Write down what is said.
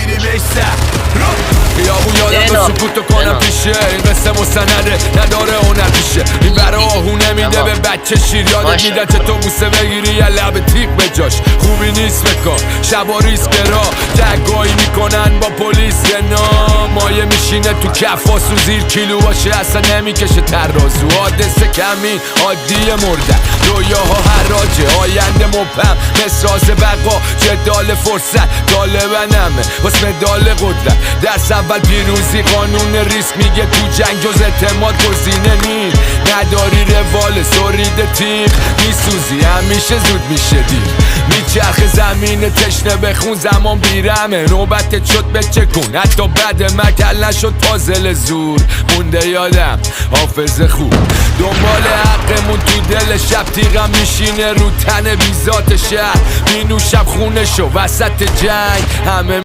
میگیری بیسته خیابون یادم و سکوتو کنم پیشه این قصه مستنده نداره هنر پیشه این برا آهو نمیده به بچه شیر یادت میدن چه تو بوسه بگیری یا لب تیغ به جاش خوبی نیست بکن شبا ریسک را تگایی میکنن با پلیس نام مایه میشینه تو کفاسو زیر کیلو باشه اصلا نمیکشه ترازو حادثه کمین عادی مردن رویاها حراجه آینده مبهم مسراز بقا جدال فرصت طالبنمه واسه مدال قدرت درس اول پیروزی قانون ریسک میگه تو جنگ جز اعتماد گزینه نیست نداری روال سرید تیغ میسوزی همیشه زود میشه دیر میچرخ زمین تشنه بخون زمان بیرمه نوبت شد بچکون حتی بعد مکل نشد پازل زور مونده یادم حافظه خوب دنبال حقمون تو دل شب تیغم میشینه رو تن بیزات شهر مینوشم خونشو وسط جنگ همه